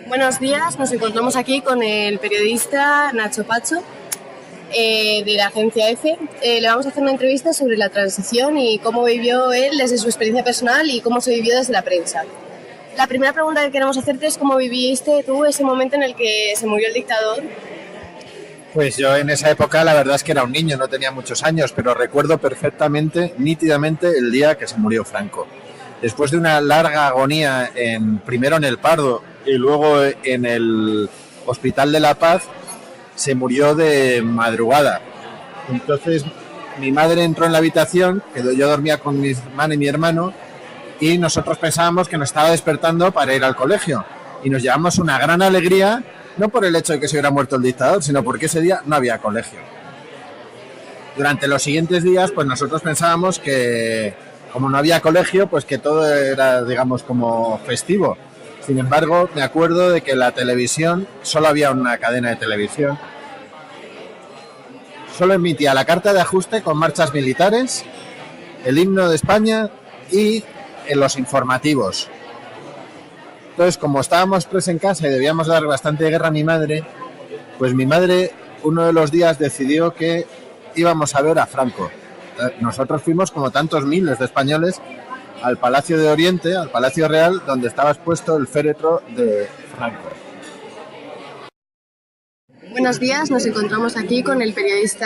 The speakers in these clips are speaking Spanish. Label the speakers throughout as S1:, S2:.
S1: Buenos días, nos encontramos aquí con el periodista Nacho Pacho de la agencia EFE. Le vamos a hacer una entrevista sobre la transición y cómo vivió él desde su experiencia personal y cómo se vivió desde la prensa. La primera pregunta que queremos hacerte es cómo viviste tú ese momento en el que se murió el dictador.
S2: Pues yo en esa época la verdad es que era un niño, no tenía muchos años, pero recuerdo perfectamente, nítidamente, el día que se murió Franco. Después de una larga agonía, primero en el Pardo y luego en el Hospital de la Paz, se murió de madrugada. Entonces mi madre entró en la habitación, yo dormía con mi hermana y mi hermano, y nosotros pensábamos que nos estaba despertando para ir al colegio. Y nos llevamos una gran alegría, no por el hecho de que se hubiera muerto el dictador, sino porque ese día no había colegio. Durante los siguientes días, pues nosotros pensábamos que, como no había colegio, pues que todo era, digamos, como festivo. Sin embargo, me acuerdo de que la televisión, solo había una cadena de televisión, solo emitía la carta de ajuste con marchas militares, el himno de España y en los informativos. Entonces, como estábamos en casa y debíamos dar bastante guerra a mi madre, pues mi madre uno de los días decidió que íbamos a ver a Franco. Nosotros fuimos, como tantos miles de españoles, al Palacio de Oriente, al Palacio Real, donde estaba expuesto el féretro de Franco.
S1: Buenos días, nos encontramos aquí con el periodista.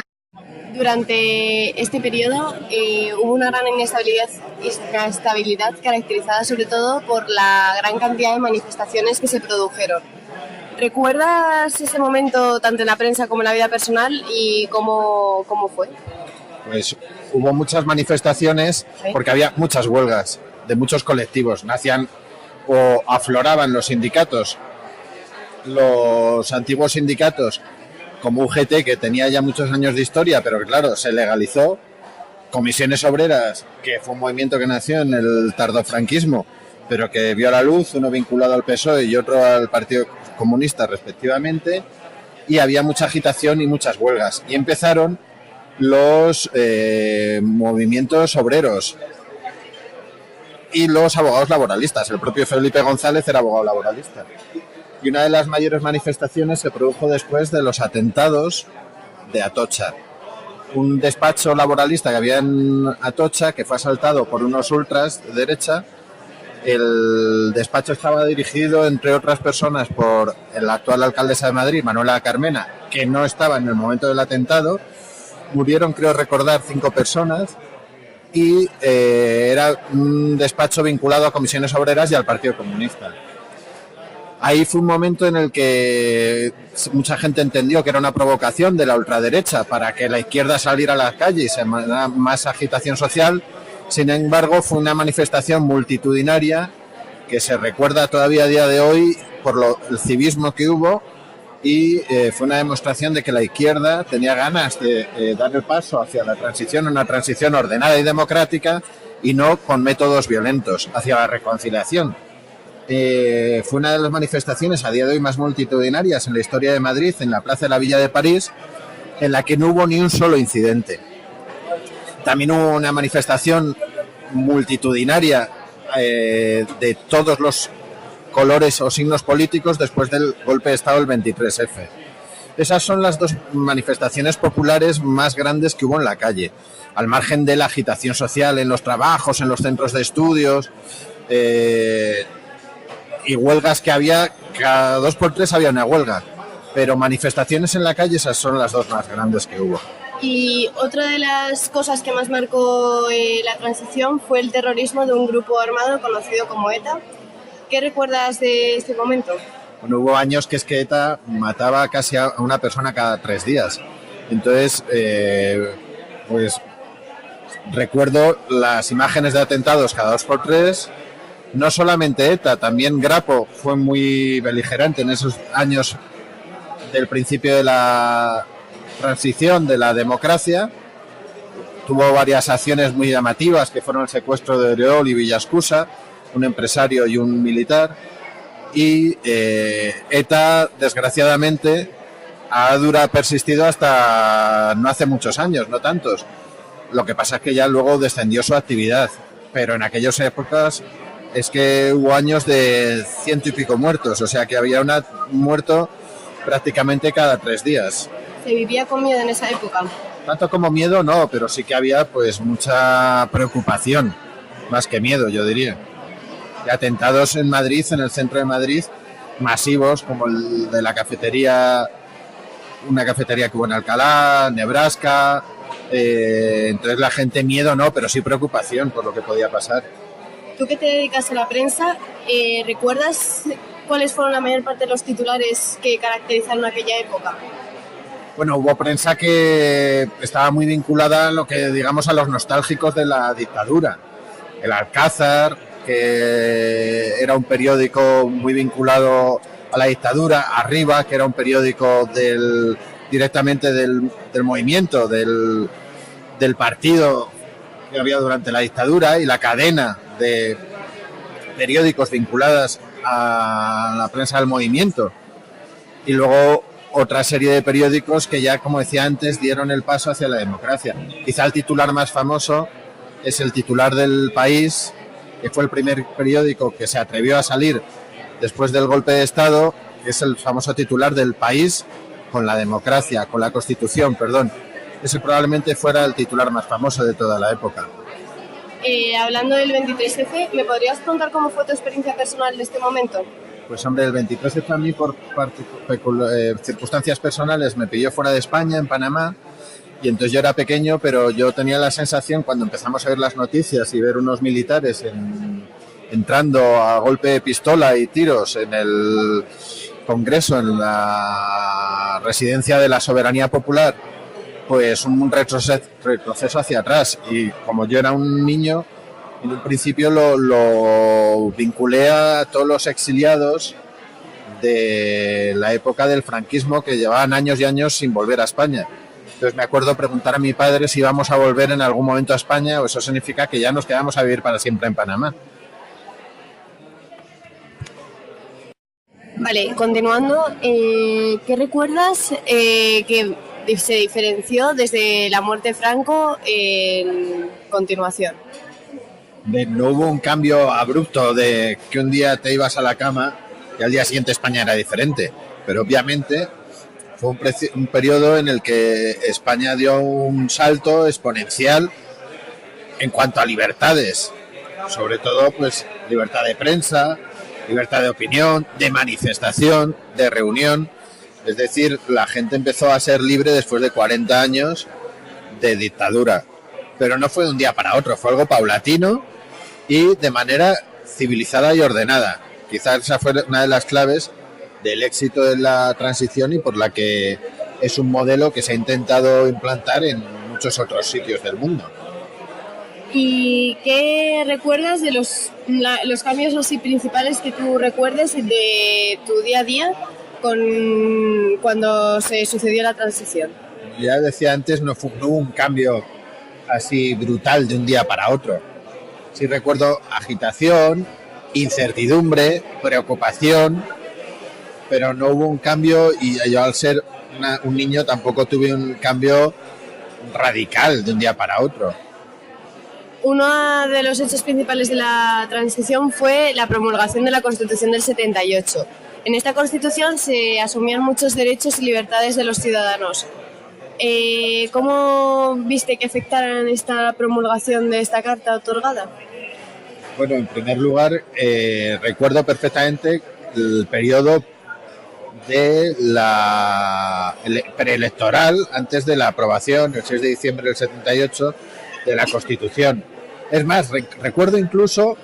S1: Durante este periodo hubo una gran inestabilidad caracterizada sobre todo por la gran cantidad de manifestaciones que se produjeron. ¿Recuerdas ese momento tanto en la prensa como en la vida personal y cómo fue?
S2: Pues hubo muchas manifestaciones porque había muchas huelgas de muchos colectivos. Nacían o afloraban los sindicatos, los antiguos sindicatos, como UGT, que tenía ya muchos años de historia, pero que claro, se legalizó. Comisiones Obreras, que fue un movimiento que nació en el tardofranquismo, pero que vio la luz, uno vinculado al PSOE y otro al Partido Comunista respectivamente, y había mucha agitación y muchas huelgas. Y empezaron los movimientos obreros y los abogados laboralistas. El propio Felipe González era abogado laboralista. Y una de las mayores manifestaciones se produjo después de los atentados de Atocha. Un despacho laboralista que había en Atocha, que fue asaltado por unos ultras de derecha. El despacho estaba dirigido, entre otras personas, por la actual alcaldesa de Madrid, Manuela Carmena, que no estaba en el momento del atentado. Murieron, creo recordar, 5 personas. Y era un despacho vinculado a Comisiones Obreras y al Partido Comunista. Ahí fue un momento en el que mucha gente entendió que era una provocación de la ultraderecha para que la izquierda saliera a las calles y se mandara más agitación social. Sin embargo, fue una manifestación multitudinaria que se recuerda todavía a día de hoy por el civismo que hubo, y fue una demostración de que la izquierda tenía ganas de dar el paso hacia la transición, una transición ordenada y democrática, y no con métodos violentos, hacia la reconciliación. Fue una de las manifestaciones a día de hoy más multitudinarias en la historia de Madrid, en la Plaza de la Villa de París, en la que no hubo ni un solo incidente. También hubo una manifestación multitudinaria de todos los colores o signos políticos después del golpe de Estado del 23F. Esas son las dos manifestaciones populares más grandes que hubo en la calle, al margen de la agitación social en los trabajos, en los centros de estudios, y huelgas que había, cada 2 por 3 había una huelga, pero manifestaciones en la calle, esas son las dos más grandes que hubo.
S1: Y otra de las cosas que más marcó la transición fue el terrorismo de un grupo armado conocido como ETA. ¿Qué recuerdas de este momento?
S2: Bueno, hubo años que es que ETA mataba casi a una persona cada 3 días. Entonces, pues recuerdo las imágenes de atentados cada 2 por 3. No solamente ETA, también Grapo fue muy beligerante en esos años del principio de la transición de la democracia. Tuvo varias acciones muy llamativas, que fueron el secuestro de Oriol y Villascusa, un empresario y un militar. Y ETA, desgraciadamente, ha persistido hasta no hace muchos años, no tantos. Lo que pasa es que ya luego descendió su actividad, pero en aquellas épocas es que hubo años de 100 y pico muertos, o sea que había un muerto prácticamente cada 3 días.
S1: ¿Se vivía con miedo en esa época?
S2: Tanto como miedo no, pero sí que había pues mucha preocupación, más que miedo, yo diría. Y atentados en Madrid, en el centro de Madrid, masivos, como el de la cafetería, una cafetería que hubo en Alcalá, Nebraska. Entonces la gente miedo no, pero sí preocupación por lo que podía pasar.
S1: Tú que te dedicas a la prensa, ¿recuerdas cuáles fueron la mayor parte de los titulares que caracterizaron aquella época?
S2: Bueno, hubo prensa que estaba muy vinculada a lo que digamos a los nostálgicos de la dictadura. El Alcázar, que era un periódico muy vinculado a la dictadura, Arriba, que era un periódico directamente del movimiento, del partido que había durante la dictadura, y la cadena de periódicos vinculadas a la prensa del movimiento. Y luego otra serie de periódicos que ya, como decía antes, dieron el paso hacia la democracia. Quizá el titular más famoso es el titular del País, que fue el primer periódico que se atrevió a salir después del golpe de Estado, que es el famoso titular del País con la democracia, con la Constitución, perdón. Ese probablemente fuera el titular más famoso de toda la época.
S1: Hablando del 23F, ¿me podrías contar cómo fue tu experiencia personal de este momento?
S2: Pues hombre, el 23F a mí por circunstancias personales me pilló fuera de España, en Panamá, y entonces yo era pequeño, pero yo tenía la sensación cuando empezamos a ver las noticias y ver unos militares entrando a golpe de pistola y tiros en el Congreso, en la residencia de la Soberanía Popular, pues un retroceso hacia atrás. Y como yo era un niño, en un principio lo vinculé a todos los exiliados de la época del franquismo que llevaban años y años sin volver a España. Entonces me acuerdo preguntar a mi padre si íbamos a volver en algún momento a España, o eso significa que ya nos quedamos a vivir para siempre en Panamá.
S1: Vale, continuando, ¿qué recuerdas que se diferenció desde la muerte de Franco en continuación?
S2: No hubo un cambio abrupto de que un día te ibas a la cama y al día siguiente España era diferente, pero obviamente fue un periodo en el que España dio un salto exponencial en cuanto a libertades, sobre todo pues libertad de prensa, libertad de opinión, de manifestación, de reunión. Es decir, la gente empezó a ser libre después de 40 años de dictadura, pero no fue de un día para otro, fue algo paulatino y de manera civilizada y ordenada. Quizás esa fue una de las claves del éxito de la transición y por la que es un modelo que se ha intentado implantar en muchos otros sitios del mundo.
S1: ¿Y qué recuerdas de los cambios así principales que tú recuerdes de tu día a día cuando se sucedió la transición?
S2: Ya decía antes, no hubo un cambio así brutal de un día para otro. Sí recuerdo agitación, incertidumbre, preocupación, pero no hubo un cambio, y yo al ser un niño tampoco tuve un cambio radical de un día para otro.
S1: Uno de los hechos principales de la transición fue la promulgación de la Constitución del 78. En esta Constitución se asumían muchos derechos y libertades de los ciudadanos. ¿Cómo viste que afectaran esta promulgación de esta carta otorgada?
S2: Bueno, en primer lugar, recuerdo perfectamente el periodo de preelectoral antes de la aprobación, el 6 de diciembre del 78, de la Constitución. Es más, recuerdo incluso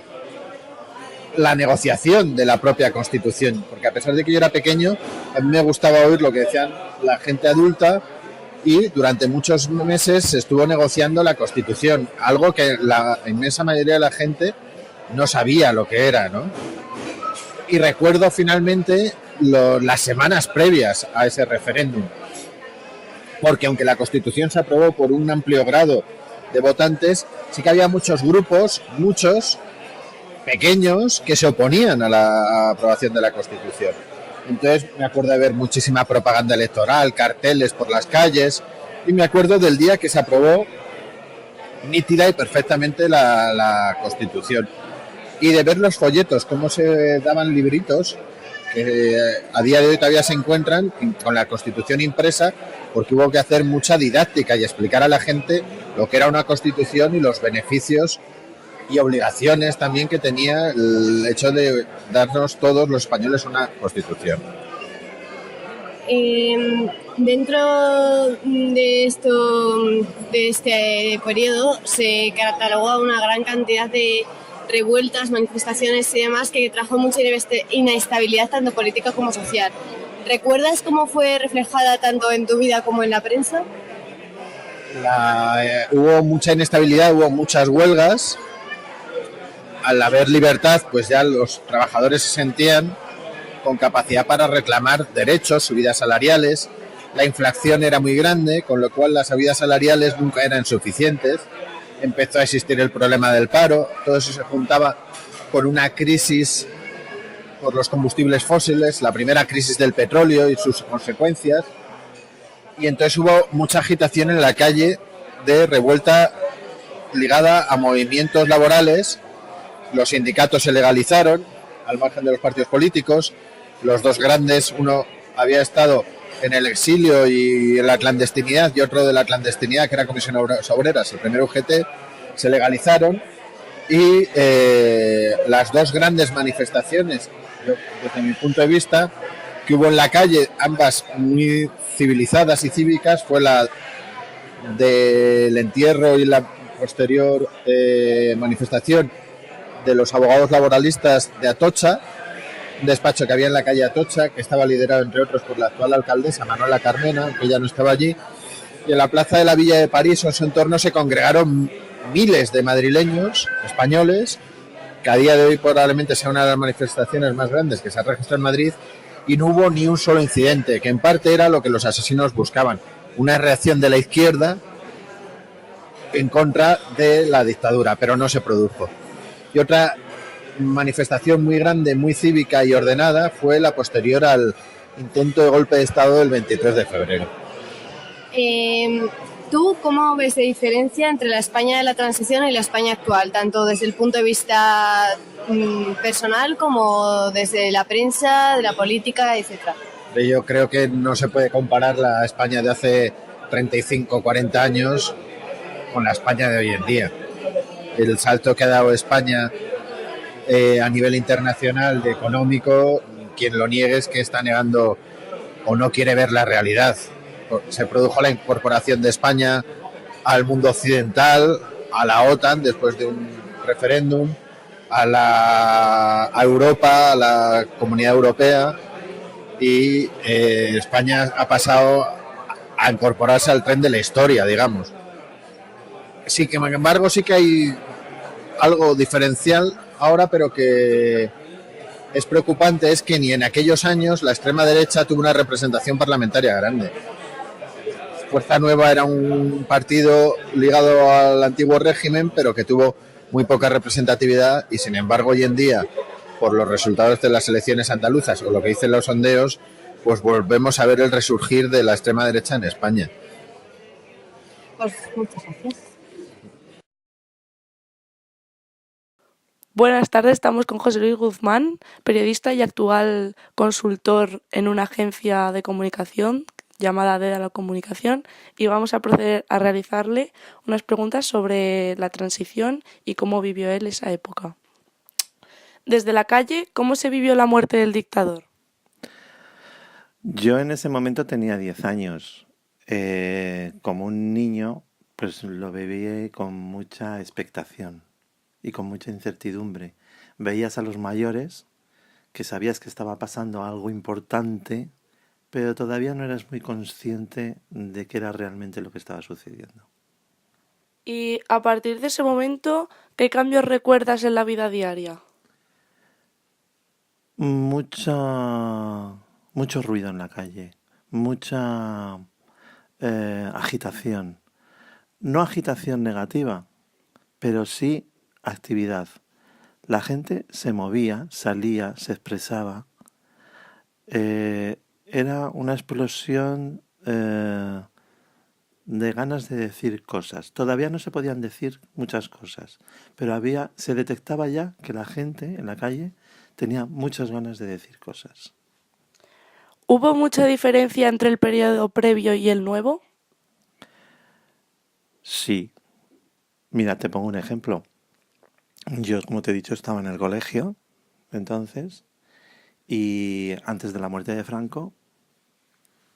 S2: la negociación de la propia Constitución, porque a pesar de que yo era pequeño, a mí me gustaba oír lo que decían la gente adulta, y durante muchos meses se estuvo negociando la Constitución, algo que la inmensa mayoría de la gente no sabía lo que era, ¿no? Y recuerdo finalmente las semanas previas a ese referéndum, porque aunque la Constitución se aprobó por un amplio grado de votantes, sí que había muchos grupos, muchos pequeños, que se oponían a la aprobación de la Constitución. Entonces me acuerdo de ver muchísima propaganda electoral, carteles por las calles, y me acuerdo del día que se aprobó nítida y perfectamente la Constitución. Y de ver los folletos, cómo se daban libritos, que a día de hoy todavía se encuentran con la Constitución impresa, porque hubo que hacer mucha didáctica y explicar a la gente lo que era una Constitución y los beneficios y obligaciones también que tenía el hecho de darnos todos los españoles una Constitución.
S1: Dentro de este periodo se catalogó una gran cantidad de revueltas, manifestaciones y demás que trajo mucha inestabilidad tanto política como social. ¿Recuerdas cómo fue reflejada tanto en tu vida como en la prensa?
S2: Hubo mucha inestabilidad, hubo muchas huelgas. Al haber libertad, pues ya los trabajadores se sentían con capacidad para reclamar derechos, subidas salariales. La inflación era muy grande, con lo cual las subidas salariales nunca eran suficientes. Empezó a existir el problema del paro, todo eso se juntaba con una crisis por los combustibles fósiles, la primera crisis del petróleo y sus consecuencias. Y entonces hubo mucha agitación en la calle de revuelta ligada a movimientos laborales. Los sindicatos se legalizaron al margen de los partidos políticos. Los dos grandes, uno había estado en el exilio y en la clandestinidad y otro de la clandestinidad, que era Comisión Obreras, el primero UGT, se legalizaron. Y las dos grandes manifestaciones, desde mi punto de vista, que hubo en la calle, ambas muy civilizadas y cívicas, fue la del entierro y la posterior manifestación de los abogados laboralistas de Atocha, un despacho que había en la calle Atocha, que estaba liderado, entre otros, por la actual alcaldesa Manuela Carmena, que ya no estaba allí. Y en la plaza de la Villa de París o en su entorno se congregaron miles de madrileños españoles, que a día de hoy probablemente sea una de las manifestaciones más grandes que se ha registrado en Madrid, y no hubo ni un solo incidente, que en parte era lo que los asesinos buscaban, una reacción de la izquierda en contra de la dictadura, pero no se produjo. Y otra manifestación muy grande, muy cívica y ordenada fue la posterior al intento de golpe de Estado del 23 de febrero.
S1: ¿Tú cómo ves la diferencia entre la España de la transición y la España actual, tanto desde el punto de vista personal como desde la prensa, de la política, etcétera?
S2: Yo creo que no se puede comparar la España de hace 35 o 40 años con la España de hoy en día. El salto que ha dado España a nivel internacional de económico, quien lo niegue es que está negando o no quiere ver la realidad. Se produjo la incorporación de España al mundo occidental, a la OTAN después de un referéndum, a Europa, a la Comunidad Europea, y España ha pasado a incorporarse al tren de la historia, digamos. Sí que, sin embargo, sí que hay algo diferencial ahora, pero que es preocupante, es que ni en aquellos años la extrema derecha tuvo una representación parlamentaria grande. Fuerza Nueva era un partido ligado al antiguo régimen, pero que tuvo muy poca representatividad, y sin embargo hoy en día, por los resultados de las elecciones andaluzas o lo que dicen los sondeos, pues volvemos a ver el resurgir de la extrema derecha en España.
S1: Pues muchas gracias.
S3: Buenas tardes, estamos con José Luis Guzmán, periodista y actual consultor en una agencia de comunicación llamada DEDA La Comunicación, y vamos a proceder a realizarle unas preguntas sobre la transición y cómo vivió él esa época. Desde la calle, ¿cómo se vivió la muerte del dictador?
S4: Yo en ese momento tenía 10 años. Como un niño, pues lo viví con mucha expectación y con mucha incertidumbre. Veías a los mayores, que sabías que estaba pasando algo importante, pero todavía no eras muy consciente de qué era realmente lo que estaba sucediendo.
S3: Y a partir de ese momento, ¿qué cambios recuerdas en la vida diaria?
S4: Mucho ruido en la calle, mucha agitación. No agitación negativa, pero sí actividad. La gente se movía, salía, se expresaba. Era una explosión de ganas de decir cosas. Todavía no se podían decir muchas cosas, pero se detectaba ya que la gente en la calle tenía muchas ganas de decir cosas.
S3: ¿Hubo mucha diferencia entre el periodo previo y el nuevo?
S4: Sí. Mira, te pongo un ejemplo. Yo, como te he dicho, estaba en el colegio entonces, y antes de la muerte de Franco,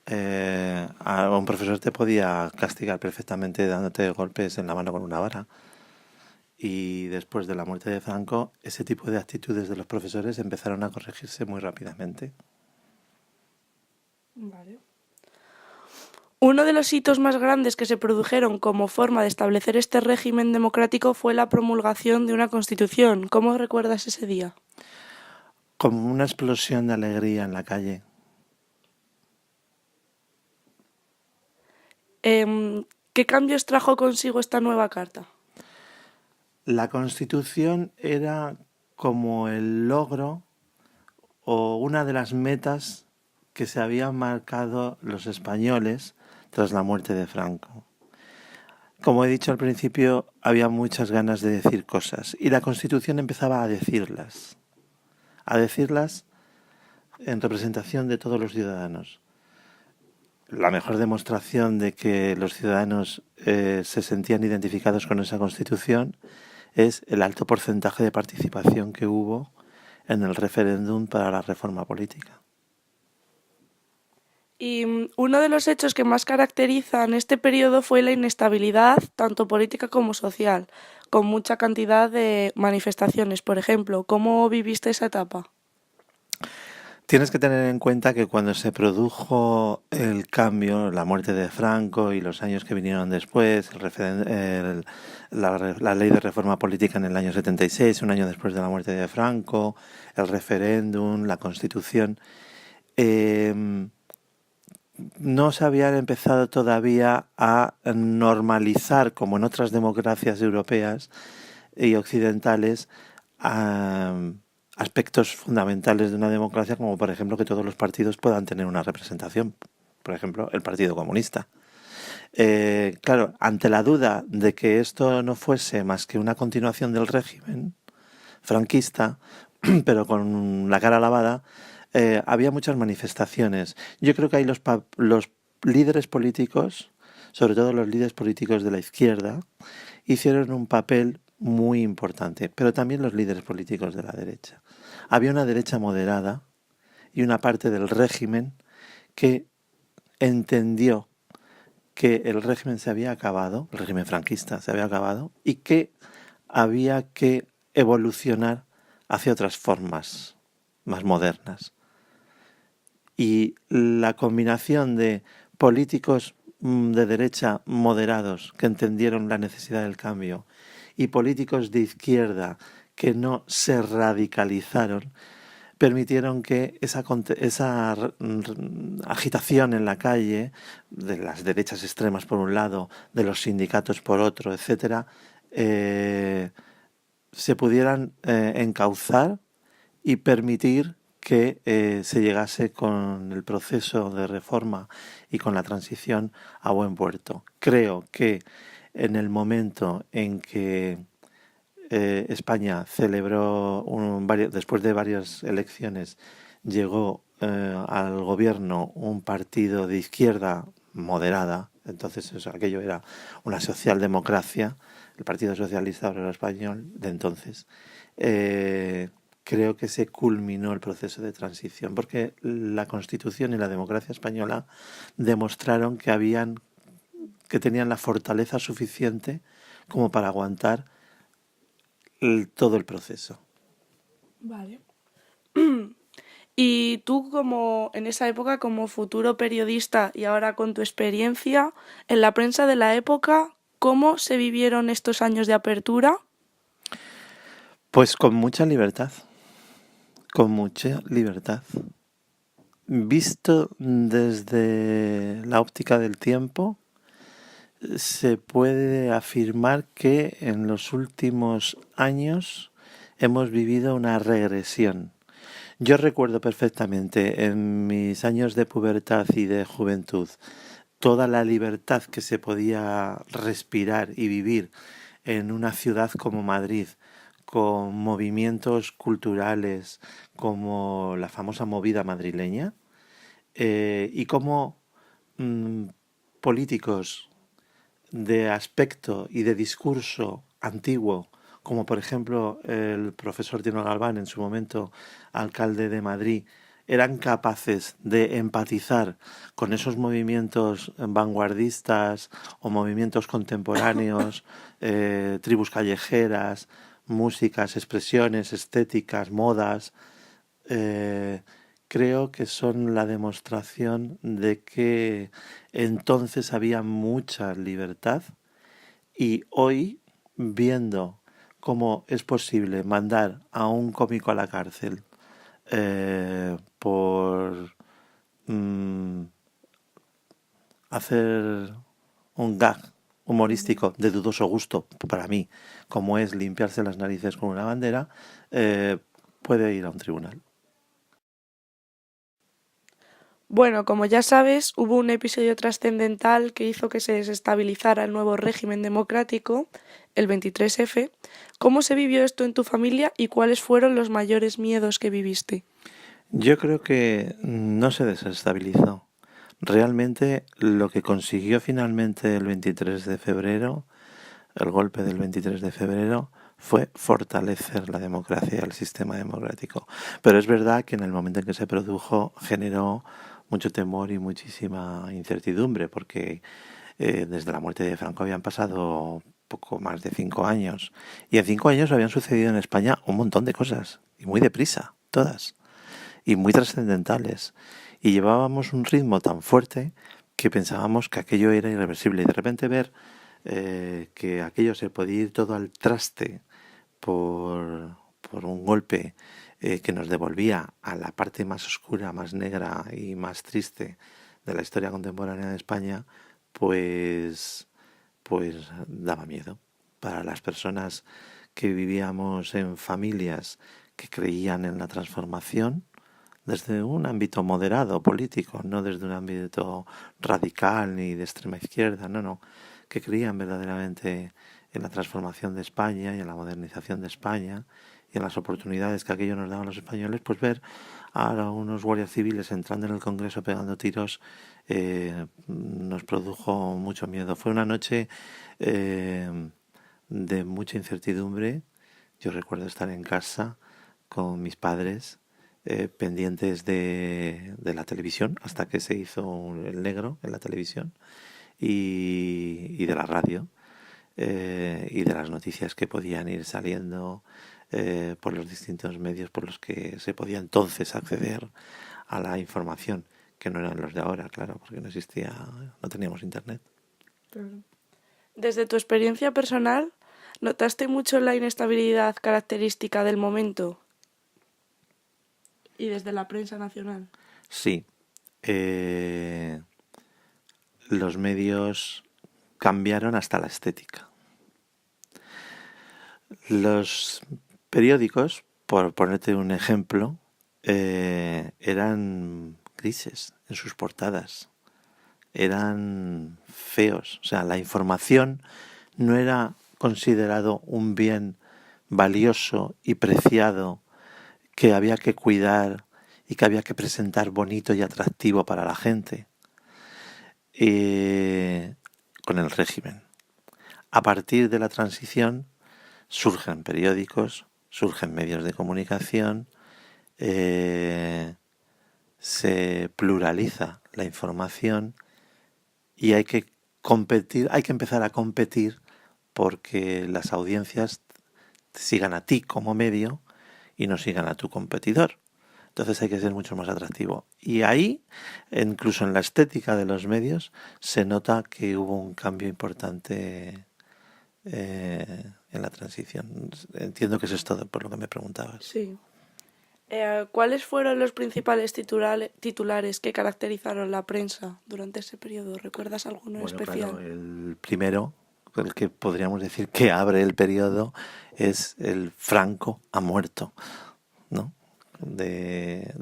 S4: a un profesor te podía castigar perfectamente dándote golpes en la mano con una vara. Y después de la muerte de Franco, ese tipo de actitudes de los profesores empezaron a corregirse muy rápidamente.
S3: Vale. Uno de los hitos más grandes que se produjeron como forma de establecer este régimen democrático fue la promulgación de una constitución. ¿Cómo recuerdas ese día?
S4: Como una explosión de alegría en la calle.
S3: ¿Qué cambios trajo consigo esta nueva carta?
S4: La Constitución era como el logro o una de las metas que se habían marcado los españoles tras la muerte de Franco. Como he dicho al principio, había muchas ganas de decir cosas y la Constitución empezaba a decirlas en representación de todos los ciudadanos. La mejor demostración de que los ciudadanos se sentían identificados con esa Constitución es el alto porcentaje de participación que hubo en el referéndum para la reforma política.
S3: Y uno de los hechos que más caracterizan este periodo fue la inestabilidad, tanto política como social, con mucha cantidad de manifestaciones. Por ejemplo, ¿cómo viviste esa etapa?
S4: Tienes que tener en cuenta que cuando se produjo el cambio, la muerte de Franco y los años que vinieron después, la ley de reforma política en el año 76, un año después de la muerte de Franco, el referéndum, la Constitución, no se habían empezado todavía a normalizar, como en otras democracias europeas y occidentales, aspectos fundamentales de una democracia, como por ejemplo que todos los partidos puedan tener una representación. Por ejemplo, el Partido Comunista. Claro, ante la duda de que esto no fuese más que una continuación del régimen franquista, pero con la cara lavada, había muchas manifestaciones. Yo creo que ahí los líderes políticos, sobre todo los líderes políticos de la izquierda, hicieron un papel muy importante, pero también los líderes políticos de la derecha. Había una derecha moderada y una parte del régimen que entendió que el régimen se había acabado, el régimen franquista se había acabado, y que había que evolucionar hacia otras formas más modernas. Y la combinación de políticos de derecha moderados que entendieron la necesidad del cambio y políticos de izquierda que no se radicalizaron permitieron que esa agitación en la calle, de las derechas extremas por un lado, de los sindicatos por otro, etcétera, se pudieran encauzar y permitir que se llegase con el proceso de reforma y con la transición a buen puerto. Creo que en el momento en que España celebró, después de varias elecciones, llegó al gobierno un partido de izquierda moderada, entonces aquello era una socialdemocracia, el Partido Socialista Obrero Español de entonces. Creo que se culminó el proceso de transición, porque la Constitución y la democracia española demostraron que tenían la fortaleza suficiente como para aguantar todo el proceso.
S3: Vale. Y tú, como en esa época, como futuro periodista y ahora con tu experiencia en la prensa de la época, ¿cómo se vivieron estos años de apertura?
S4: Pues con mucha libertad. Con mucha libertad. Visto desde la óptica del tiempo, se puede afirmar que en los últimos años hemos vivido una regresión. Yo recuerdo perfectamente en mis años de pubertad y de juventud toda la libertad que se podía respirar y vivir en una ciudad como Madrid, con movimientos culturales como la famosa movida madrileña, y cómo políticos de aspecto y de discurso antiguo, como por ejemplo el profesor Tino Galván, en su momento alcalde de Madrid, eran capaces de empatizar con esos movimientos vanguardistas o movimientos contemporáneos, tribus callejeras, músicas, expresiones, estéticas, modas. Creo que son la demostración de que entonces había mucha libertad, y hoy, viendo cómo es posible mandar a un cómico a la cárcel por hacer un gag humorístico de dudoso gusto para mí, como es limpiarse las narices con una bandera, puede ir a un tribunal.
S3: Bueno, como ya sabes, hubo un episodio trascendental que hizo que se desestabilizara el nuevo régimen democrático, el 23F. ¿Cómo se vivió esto en tu familia y cuáles fueron los mayores miedos que viviste?
S4: Yo creo que no se desestabilizó. Realmente lo que consiguió finalmente el 23 de febrero, el golpe del 23 de febrero, fue fortalecer la democracia y el sistema democrático. Pero es verdad que en el momento en que se produjo generó mucho temor y muchísima incertidumbre, porque desde la muerte de Franco habían pasado poco más de 5 años. Y en 5 años habían sucedido en España un montón de cosas, y muy deprisa, todas, y muy trascendentales. Y llevábamos un ritmo tan fuerte que pensábamos que aquello era irreversible. Y de repente ver que aquello se podía ir todo al traste por un golpe que nos devolvía a la parte más oscura, más negra y más triste de la historia contemporánea de España, pues daba miedo. Para las personas que vivíamos en familias que creían en la transformación, desde un ámbito moderado político, no desde un ámbito radical ni de extrema izquierda, no, que creían verdaderamente en la transformación de España y en la modernización de España y en las oportunidades que aquello nos daban los españoles, pues ver a unos guardias civiles entrando en el Congreso pegando tiros nos produjo mucho miedo. Fue una noche de mucha incertidumbre. Yo recuerdo estar en casa con mis padres, pendientes de la televisión, hasta que se hizo el negro en la televisión, y de la radio, y de las noticias que podían ir saliendo por los distintos medios por los que se podía entonces acceder a la información, que no eran los de ahora, claro, porque no teníamos internet.
S3: Desde tu experiencia personal, ¿notaste mucho la inestabilidad característica del momento? Y desde la prensa nacional.
S4: Sí. Los medios cambiaron hasta la estética. Los periódicos, por ponerte un ejemplo, eran grises en sus portadas, eran feos. O sea, la información no era considerado un bien valioso y preciado que había que cuidar y que había que presentar bonito y atractivo para la gente. Con el régimen. A partir de la transición surgen periódicos, surgen medios de comunicación, se pluraliza la información y hay que empezar a competir porque las audiencias te sigan a ti como medio y no sigan a tu competidor. Entonces hay que ser mucho más atractivo. Y ahí, incluso en la estética de los medios, se nota que hubo un cambio importante en la transición. Entiendo que eso es todo por lo que me preguntabas.
S3: Sí. ¿Cuáles fueron los principales titulares que caracterizaron la prensa durante ese periodo? ¿Recuerdas alguno especial?
S4: Claro, el primero, el que podríamos decir que abre el periodo, es el Franco ha muerto, ¿no? De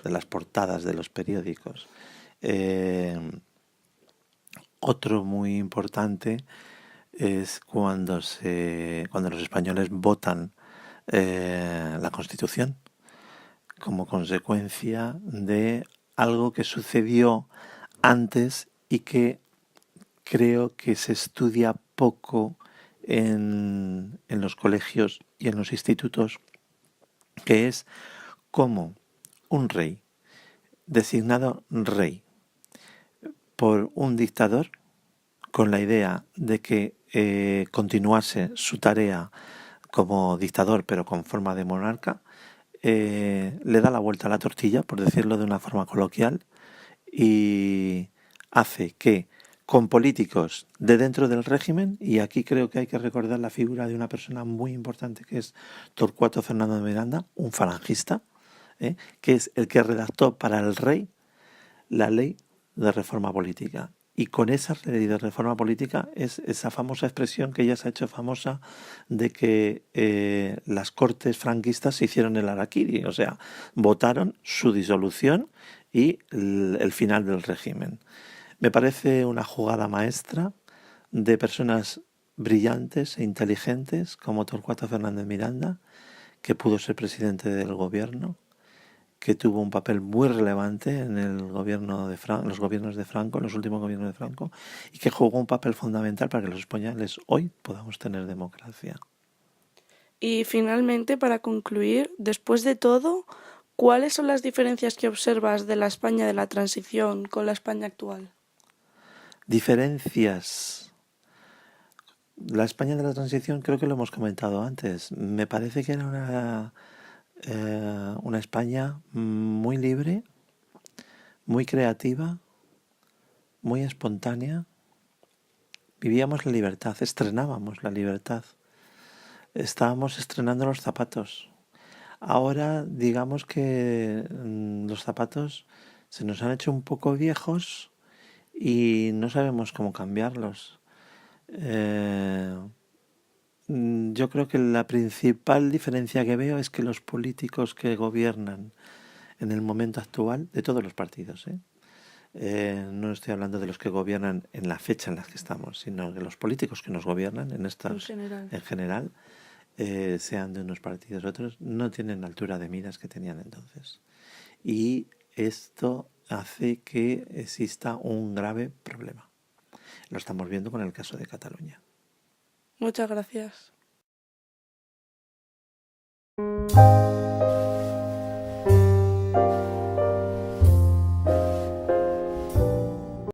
S4: las portadas de los periódicos. Otro muy importante es cuando los españoles votan la Constitución como consecuencia de algo que sucedió antes y que creo que se estudia poco en los colegios y en los institutos, que es cómo un rey, designado rey por un dictador, con la idea de que continuase su tarea como dictador pero con forma de monarca, le da la vuelta a la tortilla, por decirlo de una forma coloquial, y hace que con políticos de dentro del régimen, y aquí creo que hay que recordar la figura de una persona muy importante que es Torcuato Fernando de Miranda, un falangista, que es el que redactó para el rey la ley de reforma política. Y con esa ley de reforma política es esa famosa expresión que ya se ha hecho famosa de que las cortes franquistas se hicieron el harakiri, o sea, votaron su disolución y el final del régimen. Me parece una jugada maestra de personas brillantes e inteligentes como Torcuato Fernández Miranda, que pudo ser presidente del gobierno, que tuvo un papel muy relevante en el gobierno de los gobiernos de Franco, en los últimos gobiernos de Franco, y que jugó un papel fundamental para que los españoles hoy podamos tener democracia.
S3: Y finalmente, para concluir, después de todo, ¿cuáles son las diferencias que observas de la España de la transición con la España actual?
S4: Diferencias. La España de la transición creo que lo hemos comentado antes. Me parece que era una España muy libre, muy creativa, muy espontánea. Vivíamos la libertad, estrenábamos la libertad. Estábamos estrenando los zapatos. Ahora digamos que los zapatos se nos han hecho un poco viejos y no sabemos cómo cambiarlos. Yo creo que la principal diferencia que veo es que los políticos que gobiernan en el momento actual, de todos los partidos, no estoy hablando de los que gobiernan en la fecha en la que estamos, sino de los políticos que nos gobiernan en general, sean de unos partidos u otros, no tienen la altura de miras que tenían entonces. Y esto hace que exista un grave problema. Lo estamos viendo con el caso de Cataluña.
S3: Muchas gracias.